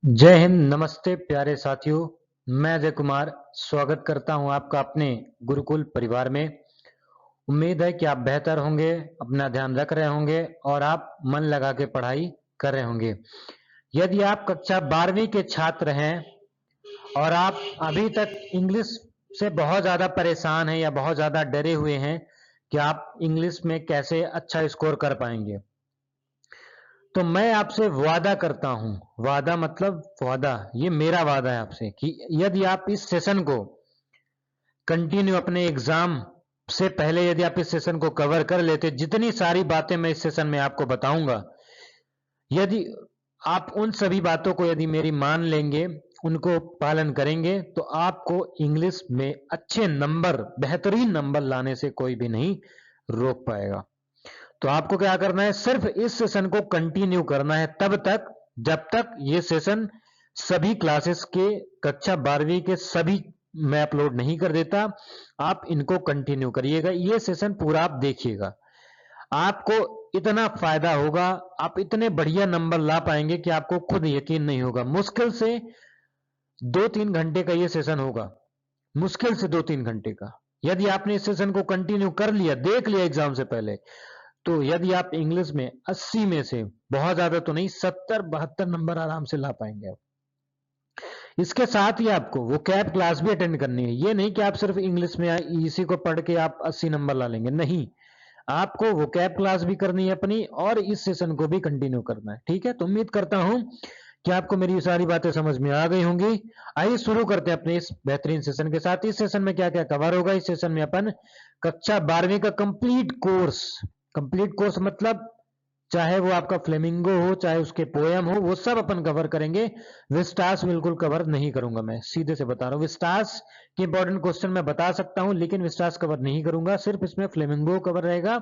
जय हिंद, नमस्ते प्यारे साथियों। मैं अजय कुमार स्वागत करता हूं आपका अपने गुरुकुल परिवार में। उम्मीद है कि आप बेहतर होंगे, अपना ध्यान रख रहे होंगे और आप मन लगा के पढ़ाई कर रहे होंगे। यदि आप कक्षा 12वीं के छात्र हैं और आप अभी तक इंग्लिश से बहुत ज़्यादा परेशान हैं या बहुत ज़्यादा डरे हुए हैं कि आप इंग्लिश में कैसे अच्छा स्कोर कर पाएंगे, तो मैं आपसे वादा करता हूं। वादा मतलब वादा, ये मेरा वादा है आपसे कि यदि आप इस सेशन को कंटिन्यू अपने एग्जाम से पहले यदि आप इस सेशन को कवर कर लेते, जितनी सारी बातें मैं इस सेशन में आपको बताऊंगा, यदि आप उन सभी बातों को यदि मेरी मान लेंगे, उनको पालन करेंगे, तो आपको इंग्लिश में अच्छे नंबर, बेहतरीन नंबर लाने से कोई भी नहीं रोक पाएगा। तो आपको क्या करना है, सिर्फ इस सेशन को कंटिन्यू करना है तब तक जब तक ये सेशन सभी क्लासेस के कक्षा 12वीं के सभी मैं अपलोड नहीं कर देता। आप इनको कंटिन्यू करिएगा, ये सेशन पूरा आप देखिएगा, आपको इतना फायदा होगा, आप इतने बढ़िया नंबर ला पाएंगे कि आपको खुद यकीन नहीं होगा। मुश्किल से 2-3 घंटे का ये सेशन होगा, मुश्किल से 2-3 घंटे का। यदि आपने इस सेशन को कंटिन्यू कर लिया, देख लिया एग्जाम से पहले, तो यदि आप इंग्लिश में 80 में से, बहुत ज्यादा तो नहीं, 70-72 नंबर आराम से ला पाएंगे आप। इसके साथ ही आपको वो कैब क्लास भी अटेंड करनी है। ये नहीं कि आप सिर्फ इंग्लिश में इसी को पढ़ के आप 80 नंबर ला लेंगे, नहीं, आपको वो कैब क्लास भी करनी है अपनी और इस सेशन को भी कंटिन्यू करना है। ठीक है, तो उम्मीद करता हूं कि आपको मेरी सारी बातें समझ में आ गई होंगी। आइए शुरू करते हैं अपने इस बेहतरीन सेशन के साथ। इस सेशन में क्या क्या कवर होगा, इस सेशन में अपन कक्षा 12वीं का कंप्लीट कोर्स मतलब चाहे वो आपका फ्लेमिंगो हो, चाहे उसके पोयम हो, वो सब अपन कवर करेंगे। विस्टास बिल्कुल कवर नहीं करूंगा, मैं सीधे से बता रहा हूँ। विस्टास के इंपॉर्टेंट क्वेश्चन मैं बता सकता हूं, लेकिन विस्टास कवर नहीं करूंगा, सिर्फ इसमें फ्लेमिंगो कवर रहेगा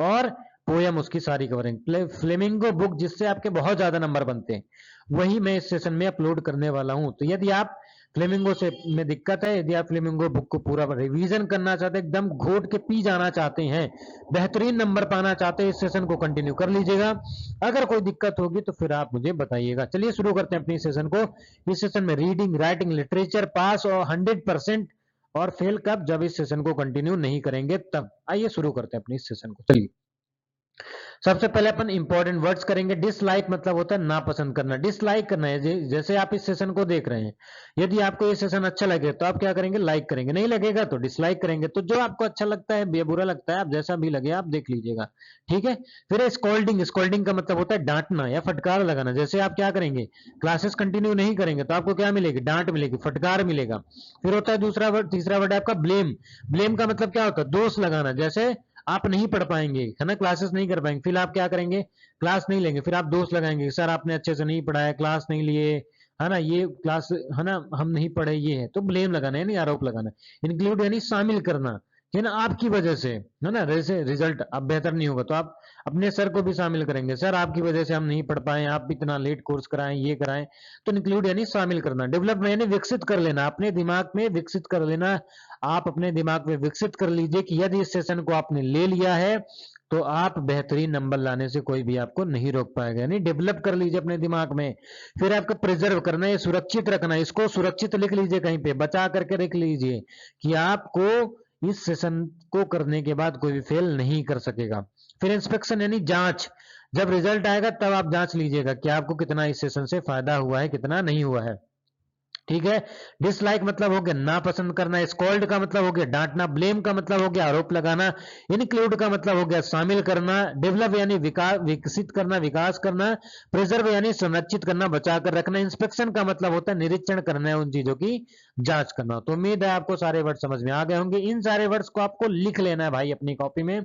और पोयम उसकी सारी कवरेंगे। फ्लेमिंगो बुक जिससे आपके बहुत ज्यादा नंबर बनते हैं, वही मैं इस सेशन में अपलोड करने वाला हूं। तो यदि आप फ्लेमिंगो से में दिक्कत है, यदि आप फ्लेमिंगो बुक को पूरा रिवीजन करना चाहते हैं, एकदम घोट के पी जाना चाहते हैं, बेहतरीन नंबर पाना चाहते हैं, इस सेशन को कंटिन्यू कर लीजिएगा। अगर कोई दिक्कत होगी तो फिर आप मुझे बताइएगा। चलिए शुरू करते हैं अपनी सेशन को। इस सेशन में रीडिंग, राइटिंग, लिटरेचर पास और 100%, और फेल कब, जब इस सेशन को कंटिन्यू नहीं करेंगे तब। आइए शुरू करते हैं अपनी इस सेशन को। चलिए सबसे पहले अपन इंपॉर्टेंट वर्ड्स करेंगे। डिसलाइक मतलब होता है नापसंद करना, डिसलाइक करना है। जैसे आप इस सेशन को देख रहे हैं, यदि आपको ये सेशन अच्छा लगे तो आप क्या करेंगे, लाइक करेंगे, नहीं लगेगा तो डिसलाइक करेंगे। तो जो आपको अच्छा लगता है, बुरा लगता है, आप जैसा भी लगे आप देख लीजिएगा। ठीक है, फिर स्कोल्डिंग, स्कोल्डिंग का मतलब होता है डांटना या फटकार लगाना। जैसे आप क्या करेंगे, क्लासेस कंटिन्यू नहीं करेंगे तो आपको क्या मिलेगी, डांट मिलेगी, फटकार मिलेगा। फिर होता है दूसरा वर्ड, तीसरा वर्ड है आपका ब्लेम। ब्लेम का मतलब क्या होता है, दोष लगाना। जैसे आप नहीं पढ़ पाएंगे, है ना, क्लासेस नहीं कर पाएंगे, फिर आप क्या करेंगे, क्लास नहीं लेंगे, फिर आप दोष लगाएंगे, सर आपने अच्छे से नहीं पढ़ाया, क्लास नहीं लिए, है ना, ये क्लास, है ना, हम नहीं पढ़े, ये है। तो ब्लेम लगाना है, यानी आरोप लगाना। इंक्लूड यानी शामिल करना, है ना, आपकी वजह से, है ना, जैसे रिजल्ट अब बेहतर नहीं होगा तो आप अपने सर को भी शामिल करेंगे, सर आपकी वजह से हम नहीं पढ़ पाए, आप इतना लेट कोर्स कराएं, ये कराएं। तो इंक्लूड यानी शामिल करना। डेवलप यानी विकसित कर लेना, अपने दिमाग में विकसित कर लेना। आप अपने दिमाग में विकसित कर लीजिए कि यदि इस सेशन को आपने ले लिया है तो आप बेहतरीन नंबर लाने से कोई भी आपको नहीं रोक पाएगा, यानी डेवलप कर लीजिए अपने दिमाग में। फिर आपको प्रिजर्व करना है, सुरक्षित रखना है, इसको सुरक्षित लिख लीजिए, कहीं पे बचा करके लिख लीजिए कि आपको इस सेशन को करने के बाद कोई भी फेल नहीं कर सकेगा। फिर इंस्पेक्शन यानी जांच, जब रिजल्ट आएगा तब आप जांच लीजिएगा कि आपको कितना इस सेशन से फायदा हुआ है, कितना नहीं हुआ है। ठीक है, डिसलाइक मतलब हो गया नापसंद करना, स्कॉल्ड का मतलब हो गया डांटना, ब्लेम का मतलब हो गया आरोप लगाना, इंक्लूड का मतलब हो गया शामिल करना, डेवलप यानी विकास, विकसित करना, विकास करना, प्रिजर्व यानी संरक्षित करना, बचा कर रखना, इंस्पेक्शन का मतलब होता है निरीक्षण करना है, उन चीजों की जांच करना। तो उम्मीद है आपको सारे वर्ड समझ में आ गए होंगे। इन सारे वर्ड्स को आपको लिख लेना है भाई अपनी कॉपी में,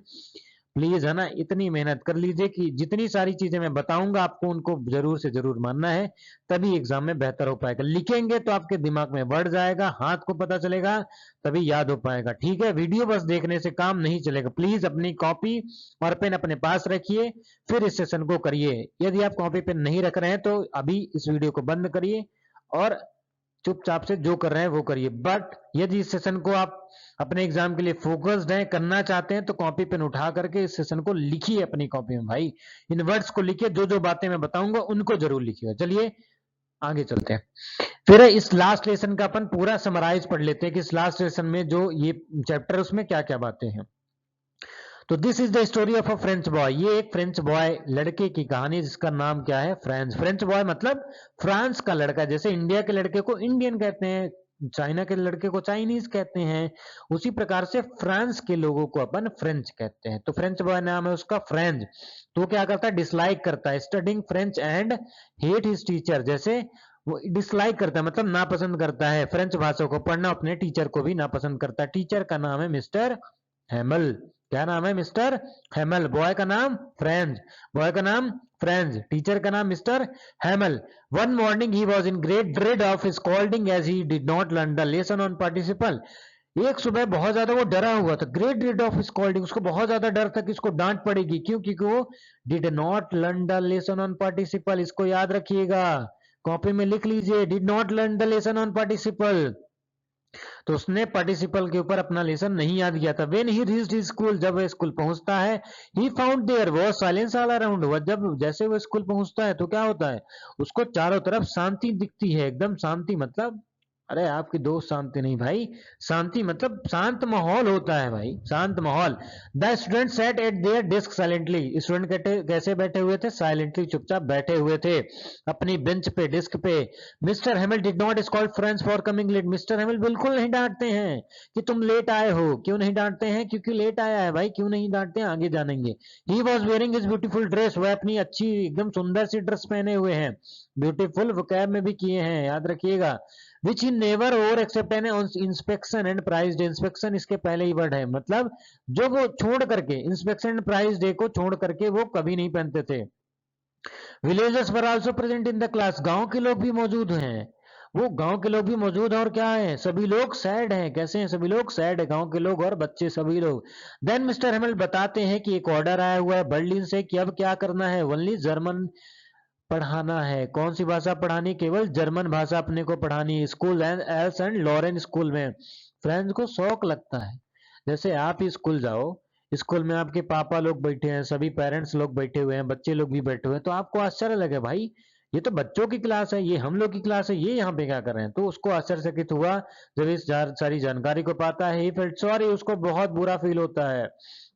प्लीज, है ना, इतनी मेहनत कर लीजिए कि जितनी सारी चीजें मैं बताऊंगा आपको उनको जरूर से जरूर मानना है, तभी एग्जाम में बेहतर हो पाएगा। लिखेंगे तो आपके दिमाग में बढ़ जाएगा, हाथ को पता चलेगा, तभी याद हो पाएगा। ठीक है, वीडियो बस देखने से काम नहीं चलेगा, प्लीज अपनी कॉपी और पेन अपने पास रखिए, फिर इस सेशन को करिए। यदि आप कॉपी पेन नहीं रख रहे हैं तो अभी इस वीडियो को बंद करिए और चुपचाप से जो कर रहे हैं वो करिए। बट यदि इस सेशन को आप अपने एग्जाम के लिए फोकस्ड हैं, करना चाहते हैं, तो कॉपी पेन उठा करके इस सेशन को लिखिए अपनी कॉपी में भाई। इन वर्ड्स को लिखिए, जो जो बातें मैं बताऊंगा उनको जरूर लिखिएगा। चलिए आगे चलते हैं। फिर इस लास्ट लेसन का अपन पूरा समराइज पढ़ लेते हैं कि इस लास्ट लेसन में जो ये चैप्टर है उसमें क्या क्या बातें हैं। तो this is the story of a French boy, ये एक फ्रेंच बॉय लड़के की कहानी है जिसका नाम क्या है, फ्रेंच। फ्रेंच बॉय मतलब फ्रांस का लड़का, जैसे इंडिया के लड़के को इंडियन कहते हैं, चाइना के लड़के को चाइनीज कहते हैं, उसी प्रकार से फ्रांस के लोगों को अपन फ्रेंच कहते हैं। तो फ्रेंच बॉय नाम है उसका फ्रेंच। तो क्या करता है, डिसलाइक करता है studying French and hate his teacher, जैसे वो डिसलाइक करता है मतलब नापसंद करता है फ्रेंच भाषा को पढ़ना, अपने टीचर को भी नापसंद करता है। टीचर का नाम है मिस्टर हेमल। क्या नाम है, मिस्टर हेमल। बॉय का नाम फ्रेंच, बॉय का नाम फ्रेंच, टीचर का नाम mister Hamel. One morning he was in great dread of scolding as he did not learn the lesson on participle. एक सुबह बहुत ज्यादा वो डरा हुआ था, ग्रेट ड्रेड ऑफ स्कॉल्डिंग, उसको बहुत ज्यादा डर था कि इसको डांट पड़ेगी। क्यों? क्योंकि वो did not learn the lesson on participle. इसको याद रखिएगा, कॉपी में लिख लीजिए, did not learn the lesson on participle. तो उसने पार्टिसिपल के ऊपर अपना लेसन नहीं याद किया था। When he reached his school, जब वह स्कूल पहुंचता है, he found there was silence all around. वह जब जैसे वो स्कूल पहुंचता है तो क्या होता है, उसको चारों तरफ शांति दिखती है, एकदम शांति मतलब, अरे आपकी दोस्त शांति नहीं भाई, शांति मतलब शांत माहौल होता है भाई, शांत माहौल। The student set eight there desk silently, student कैसे बैठे हुए थे, साइलेंटली चुपचाप बैठे हुए थे अपनी बेंच पे, डेस्क पे। Mister Hamel did not scold Franz for coming late, mister Hamel बिल्कुल नहीं डांटते हैं कि तुम लेट आए हो। क्यों नहीं डांटते हैं, क्योंकि लेट आया है भाई, क्यों नहीं डांटते हैं आगे जानेंगे। He was wearing his beautiful dress, वह अपनी अच्छी एकदम सुंदर सी ड्रेस पहने हुए हैं, ब्यूटीफुल वोकैब में भी किए हैं, याद रखिएगा। Which he never wore except on inspection and prize day, inspection इसके पहले ही वर्ड है, मतलब जो वो छोड़ करके, इंस्पेक्शन एंड प्राइज डे को छोड़ करके वो कभी नहीं पहनते थे। Villagers were also present in the class, गांव के लोग भी मौजूद हैं, वो गांव के लोग भी मौजूद हैं, और क्या है, सभी लोग सैड हैं। कैसे हैं सभी लोग, सैड है, गांव के लोग और बच्चे सभी लोग। देन मिस्टर हेमल बताते हैं कि एक ऑर्डर आया हुआ है बर्लिन से कि अब क्या करना है, ओनली जर्मन पढ़ाना है। कौन सी भाषा पढ़ानी, केवल जर्मन भाषा अपने को पढ़ानी है। School and Alsace and Lorraine school में फ्रेंड्स को शौक लगता है, जैसे आप ही स्कूल जाओ, स्कूल में आपके पापा लोग बैठे हैं, सभी पेरेंट्स लोग बैठे हुए हैं, बच्चे लोग भी बैठे हुए हैं, तो आपको आश्चर्य लगे भाई ये तो बच्चों की क्लास है, ये हम लोग की क्लास है, ये यहाँ पे क्या कर रहे हैं। तो उसको आश्चर्यचकित हुआ जब इस सारी जानकारी को पाता है। ही फेल्ट सॉरी, उसको बहुत बुरा फील होता है,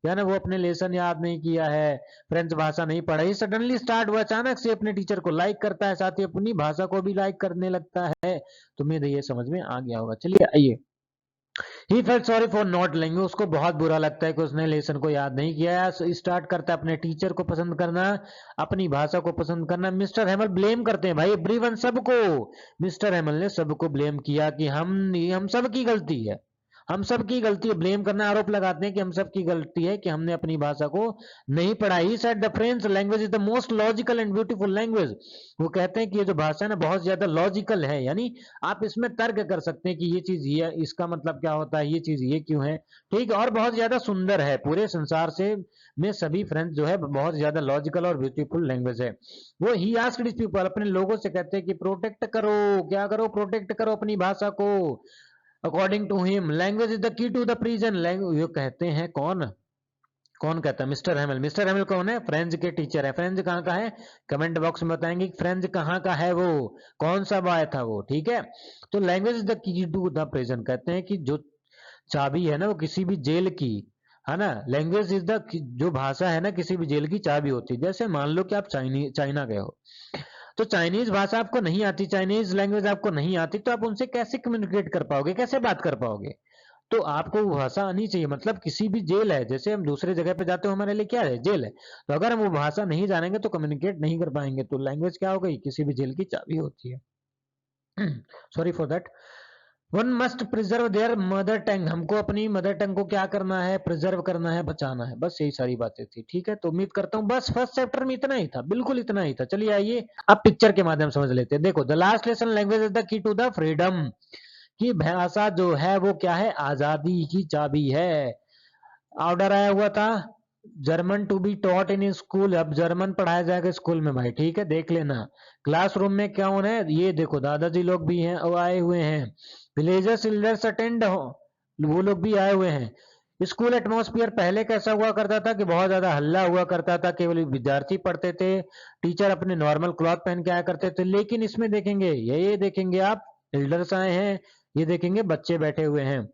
क्या ना, वो अपने लेसन याद नहीं किया है, फ्रेंच भाषा नहीं पढ़ा। सडनली स्टार्ट, वो अचानक से अपने टीचर को लाइक करता है, साथ ही अपनी भाषा को भी लाइक करने लगता है। तुम्हें ये समझ में आ गया होगा। चलिए आइए। He felt sorry for not learning, उसको बहुत बुरा लगता है कि उसने लेसन को याद नहीं किया। स्टार्ट करता है अपने टीचर को पसंद करना, अपनी भाषा को पसंद करना। मिस्टर हेमल ब्लेम करते हैं भाई, एवरीवन, सबको। मिस्टर हेमल ने सबको ब्लेम किया कि हम सब की गलती है, हम सब की गलती है, ब्लेम करना, आरोप लगाते हैं कि हम सब की गलती है कि हमने अपनी भाषा को नहीं पढ़ा। He said the French language is the most logical and beautiful language, वो कहते हैं कि ये जो भाषा है ना बहुत ज्यादा लॉजिकल है, यानी आप इसमें तर्क कर सकते हैं कि ये चीज ये, इसका मतलब क्या होता है, ये चीज ये क्यों है, ठीक है, और बहुत ज्यादा सुंदर है। पूरे संसार से में सभी फ्रेंच जो है बहुत ज्यादा लॉजिकल और ब्यूटीफुल लैंग्वेज है। वो ही आस्क्ड हिज पीपल, अपने लोगों से कहते हैं कि प्रोटेक्ट करो, क्या करो, प्रोटेक्ट करो अपनी भाषा को। According to him language is the key to the prison, ये कहते हैं कौन, कौन कहता है, मिस्टर हेमल। मिस्टर हेमल कौन है, फ्रेंच के टीचर है। फ्रेंच कहाँ का है, कमेंट बॉक्स में बताएंगे फ्रेंच कहाँ का है, वो कौन सा बॉय था वो, ठीक है। तो language is the key to the prison, कहते हैं कि जो चाबी है ना वो किसी भी जेल की, है ना, लैंग्वेज इज द, जो भाषा है ना किसी भी जेल की चाबी होती है। जैसे मान लो कि आप चाइना गए हो, तो चाइनीज भाषा आपको नहीं आती, चाइनीज लैंग्वेज आपको नहीं आती, तो आप उनसे कैसे कम्युनिकेट कर पाओगे, कैसे बात कर पाओगे। तो आपको वो भाषा आनी चाहिए। मतलब किसी भी जेल है, जैसे हम दूसरे जगह पे जाते हो, हमारे लिए क्या है, जेल है, तो अगर हम वो भाषा नहीं जानेंगे तो कम्युनिकेट नहीं कर पाएंगे। तो लैंग्वेज क्या हो गई, किसी भी जेल की चाबी होती है। Sorry for that. One must preserve there mother tongue, हमको अपनी मदर टंग को क्या करना है, प्रिजर्व करना है, बचाना है। बस यही सारी बातें थी, ठीक है। तो उम्मीद करता हूँ बस फर्स्ट चैप्टर में इतना ही था, बिल्कुल इतना ही था। चलिए आइए अब पिक्चर के माध्यम समझ लेते हैं। देखो, the last lesson, language is the key to the freedom, की भाषा जो है वो क्या है, आजादी की चाबी है। ऑर्डर आया हुआ था German to be taught in school, अब जर्मन पढ़ाया जाएगा स्कूल में भाई, ठीक है, देख लेना। क्लासरूम में क्या होना है, ये देखो दादाजी लोग भी हैं और आए हुए हैं। विलेजर्स एल्डर्स अटेंड हो, वो लोग भी आए हुए हैं। स्कूल एटमॉस्फेयर पहले कैसा हुआ करता था कि बहुत ज्यादा हल्ला हुआ करता था, केवल विद्यार्थी पढ़ते थे, टीचर अपने नॉर्मल क्लॉथ पहन के आया करते थे। लेकिन इसमें देखेंगे, ये देखेंगे आप, एल्डर्स आए हैं, ये देखेंगे बच्चे बैठे हुए हैं।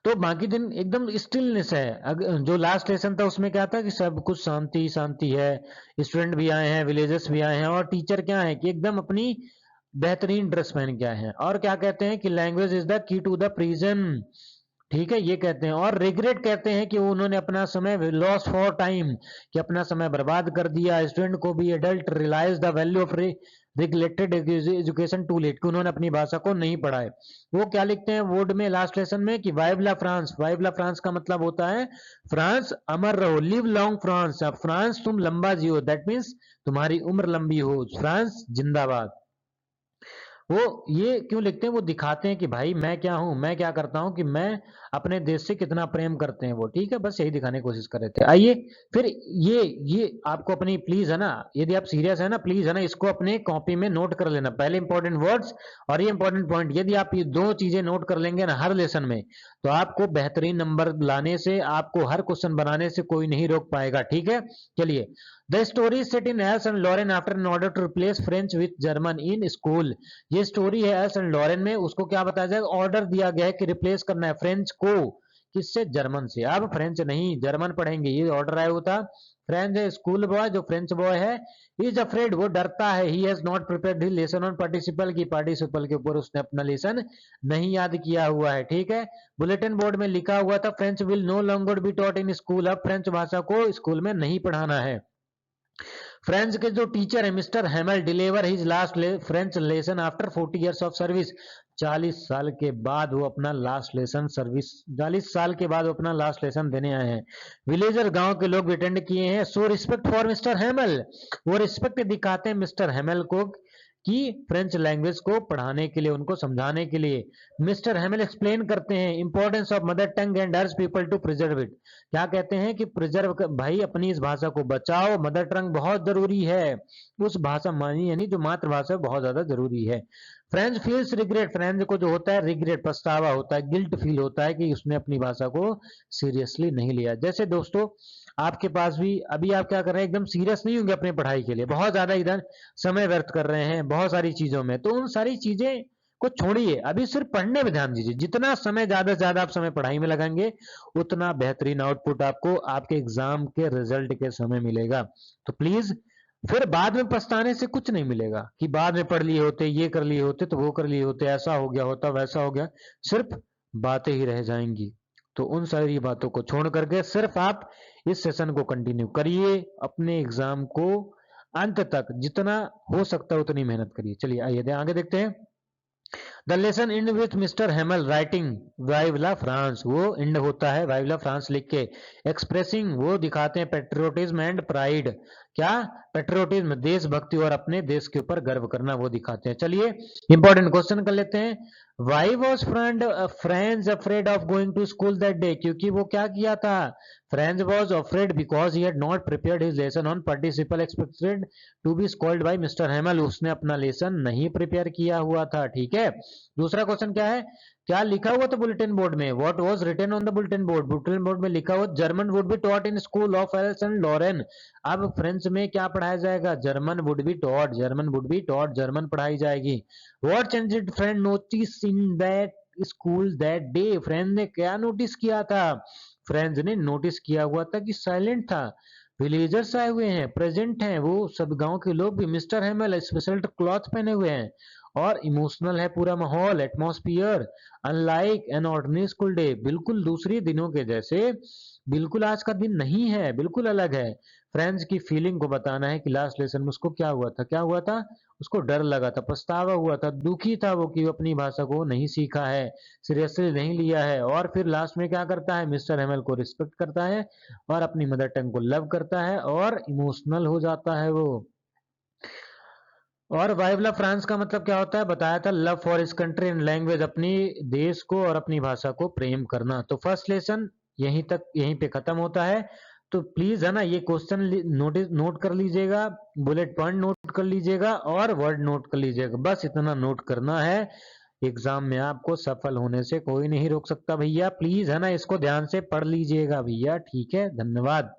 तो बाकी दिन एकदम स्टिलनेस है। जो लास्ट लेसन था उसमें क्या था कि सब कुछ शांति शांति है, स्टूडेंट भी आए हैं, विलेजर्स भी आए हैं, और टीचर क्या है कि एकदम अपनी बेहतरीन ड्रेस पहन के आए हैं। और क्या कहते हैं कि language is the key to the prison, ठीक है, ये कहते हैं। और रिग्रेट कहते हैं कि उन्होंने अपना समय लॉस फॉर टाइम, कि अपना समय बर्बाद कर दिया। स्टूडेंट को भी adult realise the value of neglected education too late, कि उन्होंने अपनी भाषा को नहीं पढ़ा है। वो क्या लिखते हैं वर्ड में लास्ट लेसन में कि वाइव ला फ्रांस, वाइव ला फ्रांस का मतलब होता है फ्रांस अमर रहो, लिव लॉन्ग फ्रांस, फ्रांस तुम लंबा जियो, दैट मीन्स तुम्हारी उम्र लंबी हो, फ्रांस जिंदाबाद। वो ये क्यों लिखते हैं, वो दिखाते हैं कि भाई मैं क्या हूं, मैं क्या करता हूं, कि मैं अपने देश से कितना प्रेम करते हैं वो, ठीक है, बस यही दिखाने की कोशिश कर रहे थे। आइए फिर ये आपको अपनी प्लीज है ना, यदि आप सीरियस है ना, प्लीज है ना, इसको अपने कॉपी में नोट कर लेना, पहले इंपॉर्टेंट वर्ड्स और ये इंपॉर्टेंट पॉइंट। यदि आप ये दो चीजें नोट कर लेंगे ना हर लेसन में, तो आपको बेहतरीन नंबर लाने से, आपको हर क्वेश्चन बनाने से कोई नहीं रोक पाएगा, ठीक है। चलिए, the story set in Alsace and Lorraine after in order to replace French with German in school. ये स्टोरी है एल्स एंड लॉरेन में, उसको क्या बताया जाएगा, ऑर्डर दिया गया है कि रिप्लेस करना है फ्रेंच को, किससे, जर्मन से। अब फ्रेंच नहीं जर्मन पढ़ेंगे, ये ऑर्डर आया हुआ था। फ्रेंच स्कूल बॉय, जो फ्रेंच बॉय है, इज अफ्रेड, वो डरता है, he has not prepared his lesson on participle, की पार्टिसिपल के ऊपर उसने अपना लेसन नहीं याद किया हुआ है, ठीक है। बुलेटिन बोर्ड में लिखा हुआ था French will no longer be taught in school, अब फ्रेंच भाषा को स्कूल में नहीं पढ़ाना है। फ्रेंच के जो टीचर है mister Hamel deliver his last French lesson after 40 years of service, 40 साल के बाद वो अपना लास्ट लेसन सर्विस, 40 साल के बाद वो अपना लास्ट लेसन देने आए हैं। विलेजर गांव के लोग अटेंड किए हैं। So respect for mister Hemal, वो रिस्पेक्ट दिखाते हैं मिस्टर हेमल को, कि फ्रेंच लैंग्वेज को पढ़ाने के लिए, उनको समझाने के लिए। मिस्टर हेमल एक्सप्लेन करते हैं importance of mother tongue and urge people to preserve it, क्या कहते हैं कि प्रिजर्व भाई अपनी इस भाषा को बचाओ, मदर टंग बहुत जरूरी है, उस भाषा मानी यानी जो मातृभाषा बहुत ज्यादा जरूरी है। फ्रेंच फील्स रिग्रेट, फ्रेंच को जो होता है रिग्रेट, पछतावा होता है, गिल्ट फील होता है कि उसने अपनी भाषा को सीरियसली नहीं लिया। जैसे दोस्तों आपके पास भी अभी आप क्या कर रहे हैं, एकदम सीरियस नहीं होंगे अपनी पढ़ाई के लिए, बहुत ज्यादा इधर समय व्यर्थ कर रहे हैं बहुत सारी चीजों में, तो उन सारी चीजें को छोड़िए, अभी सिर्फ पढ़ने में ध्यान दीजिए। जितना समय ज्यादा से ज्यादा आप समय पढ़ाई में लगाएंगे, उतना बेहतरीन आउटपुट आपको आपके एग्जाम के रिजल्ट के समय मिलेगा। तो प्लीज फिर बाद में पछताने से कुछ नहीं मिलेगा कि बाद में पढ़ लिए होते, ये कर लिए होते, तो वो कर लिए होते, ऐसा हो गया होता, वैसा हो गया, सिर्फ बातें ही रह जाएंगी। तो उन सारी बातों को छोड़ करके सिर्फ आप इस सेशन को कंटिन्यू करिए, अपने एग्जाम को अंत तक जितना हो सकता है उतनी मेहनत करिए। चलिए आइए आगे देखते हैं। The lesson end with mister Hamel writing vive la France, वो इंड होता है वाइवला फ्रांस लिख के। एक्सप्रेसिंग, वो दिखाते हैं पेट्रियोटिज्म एंड प्राइड, क्या, पेट्रियोटिज्म देशभक्ति और अपने देश के ऊपर गर्व करना, वो दिखाते हैं। चलिए इंपॉर्टेंट क्वेश्चन कर लेते हैं। Why was Franz afraid of going to school that day, क्योंकि वो क्या किया था, Franz was afraid because he had not prepared his lesson on participle expected to be scold by mister Hamel, उसने अपना लेसन नहीं प्रिपेयर किया हुआ था, ठीक है। दूसरा क्वेश्चन क्या है, क्या लिखा हुआ था बुलेटिन बोर्ड में, what was written on the bulletin board, bulletin board में लिखा हुआ German would be taught in school of Alsace and Lorraine, अब फ्रेंच में क्या पढ़ाया जाएगा, German would be taught, German would be taught, German पढ़ाई जाएगी। What changed friend notice in that school that day, friend ने क्या नोटिस किया था, फ्रेंड्स ने नोटिस किया हुआ था कि साइलेंट था, विलेजर्स आए हुए हैं, प्रेजेंट हैं, वो सब गांव के लोग भी, मिस्टर हेमल स्पेशल क्लॉथ पहने हुए हैं, और इमोशनल है पूरा माहौल, atmosphere, unlike an ordinary school day, बिल्कुल दूसरे दिनों के जैसे, बिल्कुल आज का दिन नहीं है, बिल्कुल अलग है। फ्रेंड्स की फीलिंग को बताना है कि लास्ट लेसन में उसको क्या हुआ था, क्या हुआ था, उसको डर लगा था, पछतावा हुआ था, दुखी था वो कि वो अपनी भाषा को नहीं सीखा है, सीरियसली नहीं लिया है। और फिर लास्ट में क्या करता है, मिस्टर हेमल को रिस्पेक्ट करता है और अपनी मदर टंग को लव करता है और इमोशनल हो जाता है वो। और वाइवला फ्रांस का मतलब क्या होता है बताया था, लव फॉर इस कंट्री एंड लैंग्वेज, अपनी देश को और अपनी भाषा को प्रेम करना। तो फर्स्ट लेसन यहीं तक, यहीं पे खत्म होता है। तो प्लीज है ना ये क्वेश्चन नोट कर लीजिएगा, बुलेट पॉइंट नोट कर लीजिएगा और वर्ड नोट कर लीजिएगा, बस इतना नोट करना है। एग्जाम में आपको सफल होने से कोई नहीं रोक सकता भैया। प्लीज है ना, इसको ध्यान से पढ़ लीजिएगा भैया। ठीक है, धन्यवाद।